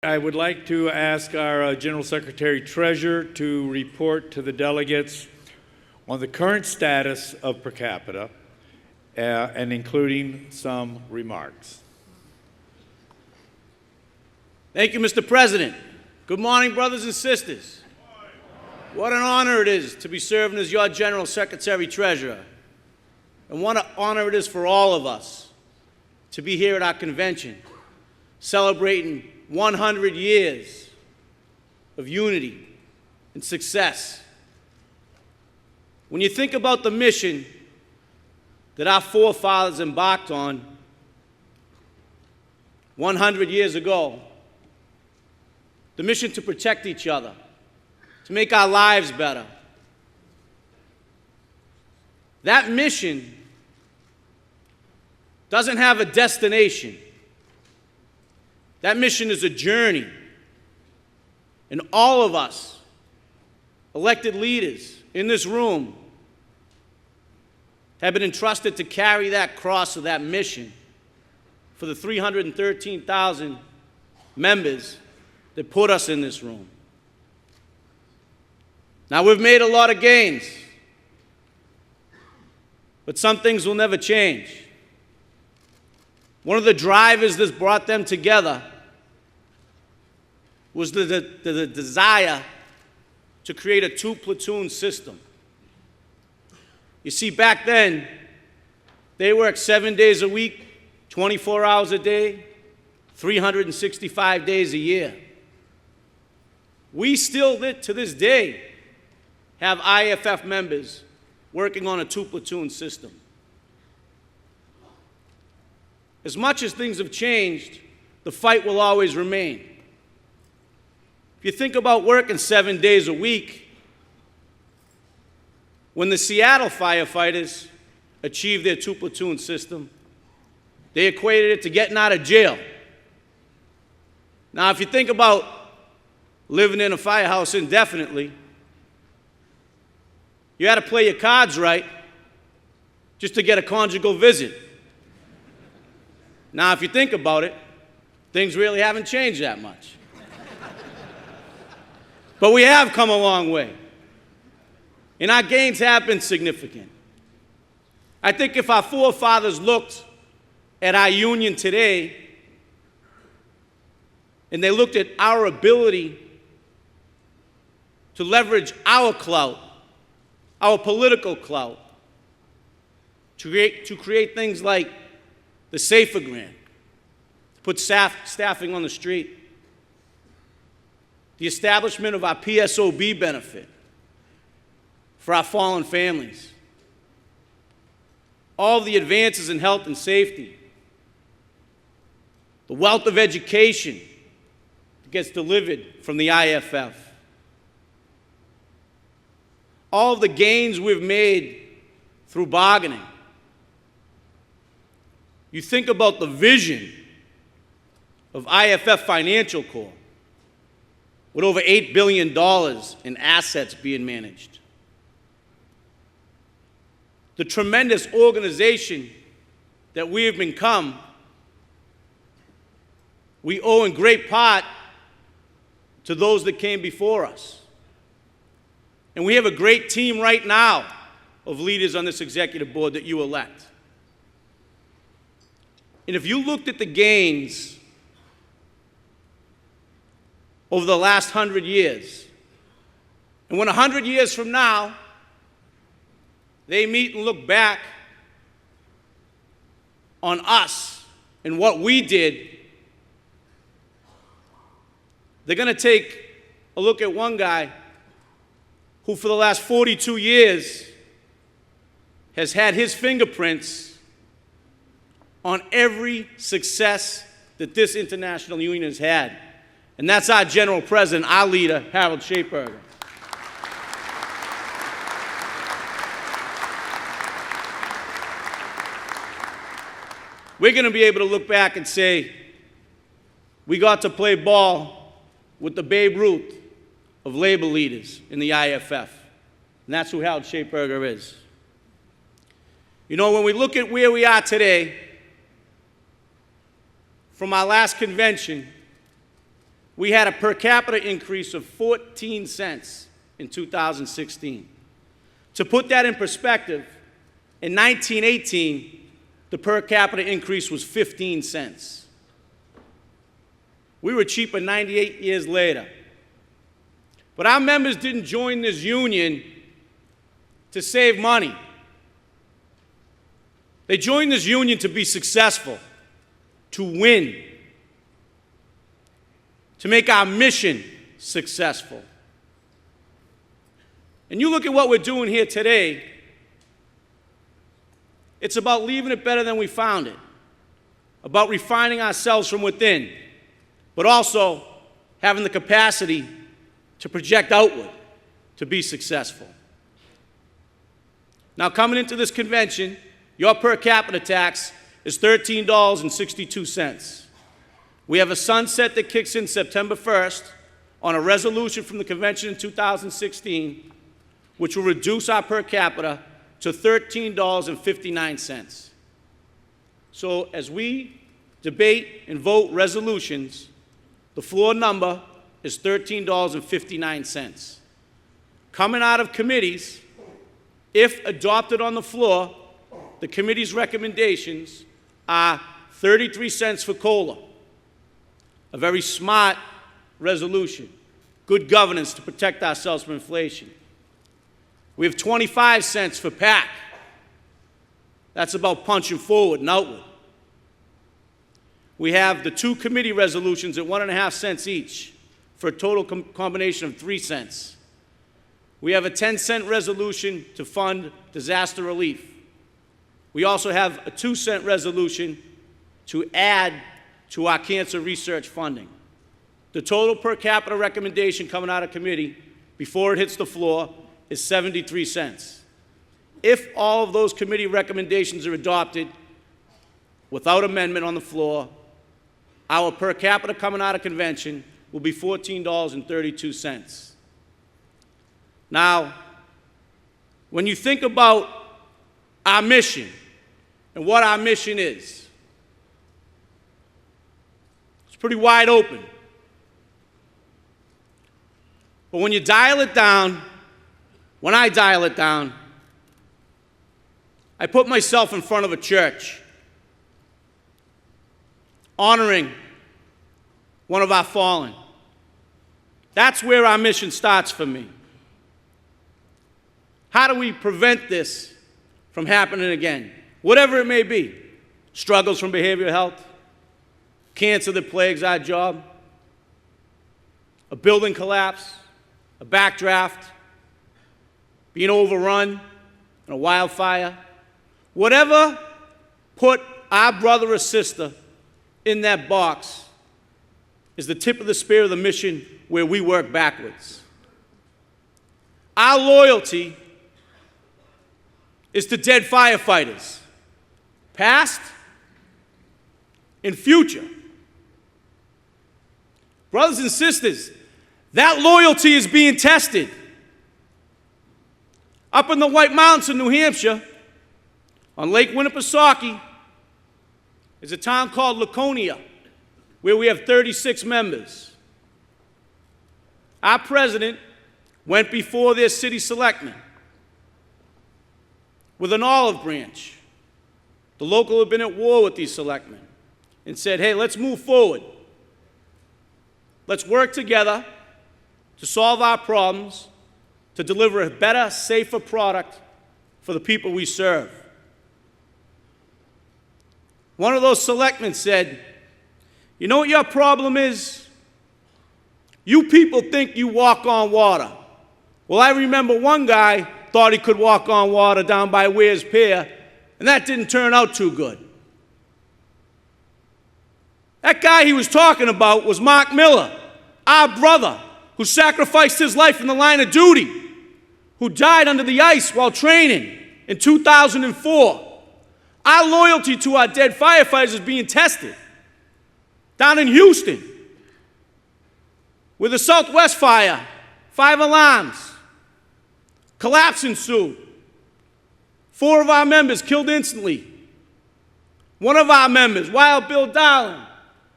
I would like to ask our General Secretary Treasurer to report to the delegates on the current status of per capita and including some remarks. Thank you, Mr. President. Good morning, brothers and sisters. What an honor it is to be serving as your General Secretary Treasurer. And what an honor it is for all of us to be here at our convention, celebrating 100 years of unity and success. When you think about the mission that our forefathers embarked on 100 years ago, the mission to protect each other, to make our lives better, that mission doesn't have a destination. That mission is a journey. And all of us, elected leaders in this room, have been entrusted to carry that cross of that mission for the 313,000 members that put us in this room. Now, we've made a lot of gains, but some things will never change. One of the drivers that brought them together was the desire to create a two-platoon system. You see, back then, they worked 7 days a week, 24 hours a day, 365 days a year. We still, to this day, have IAFF members working on a two-platoon system. As much as things have changed, the fight will always remain. If you think about working 7 days a week, when the Seattle firefighters achieved their two-platoon system, they equated it to getting out of jail. Now, if you think about living in a firehouse indefinitely, you had to play your cards right just to get a conjugal visit. Now, if you think about it, things really haven't changed that much. But we have come a long way, and our gains have been significant. I think if our forefathers looked at our union today, and they looked at our ability to leverage our clout, our political clout, to create things like the SAFER grant, to put staffing on the street, the establishment of our PSOB benefit for our fallen families, all the advances in health and safety, the wealth of education that gets delivered from the IAFF, all of the gains we've made through bargaining. You think about the vision of IAFF Financial Corp, with over $8 billion in assets being managed. The tremendous organization that we have become, we owe in great part to those that came before us. And we have a great team right now of leaders on this executive board that you elect. And if you looked at the gains over the last 100 years, and when 100 years from now, they meet and look back on us and what we did, they're going to take a look at one guy who for the last 42 years has had his fingerprints on every success that this international union has had. And that's our General President, our leader, Harold Schaperger. We're going to be able to look back and say, we got to play ball with the Babe Ruth of labor leaders in the IAFF. And that's who Harold Schaperger is. You know, when we look at where we are today, from our last convention, we had a per capita increase of 14 cents in 2016. To put that in perspective, in 1918, the per capita increase was 15 cents. We were cheaper 98 years later. But our members didn't join this union to save money. They joined this union to be successful, to win, to make our mission successful. And you look at what we're doing here today, it's about leaving it better than we found it, about refining ourselves from within, but also having the capacity to project outward to be successful. Now, coming into this convention, your per capita tax is $13.62. We have a sunset that kicks in September 1st on a resolution from the convention in 2016, which will reduce our per capita to $13.59. So as we debate and vote resolutions, the floor number is $13.59. Coming out of committees, if adopted on the floor, the committee's recommendations are 33 cents for COLA, a very smart resolution, good governance to protect ourselves from inflation. We have 25 cents for PAC. That's about punching forward and outward. We have the two committee resolutions at 1.5 cents each for a total combination of 3 cents. We have a 10-cent resolution to fund disaster relief. We also have a 2-cent resolution to add to our cancer research funding. The total per capita recommendation coming out of committee before it hits the floor is 73 cents. If all of those committee recommendations are adopted without amendment on the floor, our per capita coming out of convention will be $14.32. Now, when you think about our mission and what our mission is, it's pretty wide open. But when you dial it down, when I dial it down, I put myself in front of a church, honoring one of our fallen. That's where our mission starts for me. How do we prevent this from happening again? Whatever it may be, struggles from behavioral health, cancer that plagues our job, a building collapse, a backdraft, being overrun in a wildfire, whatever put our brother or sister in that box is the tip of the spear of the mission where we work backwards. Our loyalty is to dead firefighters, past and future. Brothers and sisters, that loyalty is being tested. Up in the White Mountains in New Hampshire, on Lake Winnipesaukee, is a town called Laconia, where we have 36 members. Our president went before their city selectmen with an olive branch. The local had been at war with these selectmen and said, hey, let's move forward. Let's work together to solve our problems, to deliver a better, safer product for the people we serve. One of those selectmen said, you know what your problem is? You people think you walk on water. Well, I remember one guy thought he could walk on water down by Weir's Pier, and that didn't turn out too good. That guy he was talking about was Mark Miller, our brother, who sacrificed his life in the line of duty, who died under the ice while training in 2004. Our loyalty to our dead firefighters is being tested. Down in Houston, with the Southwest fire, 5 alarms, collapse ensued. 4 of our members killed instantly. One of our members, Wild Bill Darling,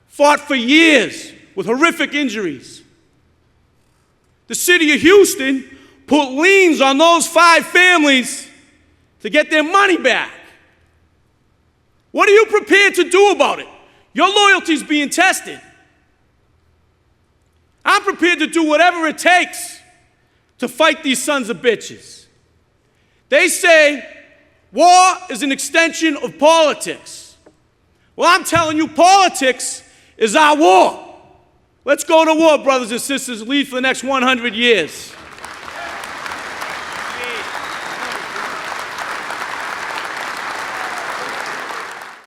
fought for years with horrific injuries. The city of Houston put liens on those 5 families to get their money back. What are you prepared to do about it? Your loyalty's being tested. I'm prepared to do whatever it takes to fight these sons of bitches. They say war is an extension of politics. Well, I'm telling you, politics is our war. Let's go to war, brothers and sisters, lead for the next 100 years.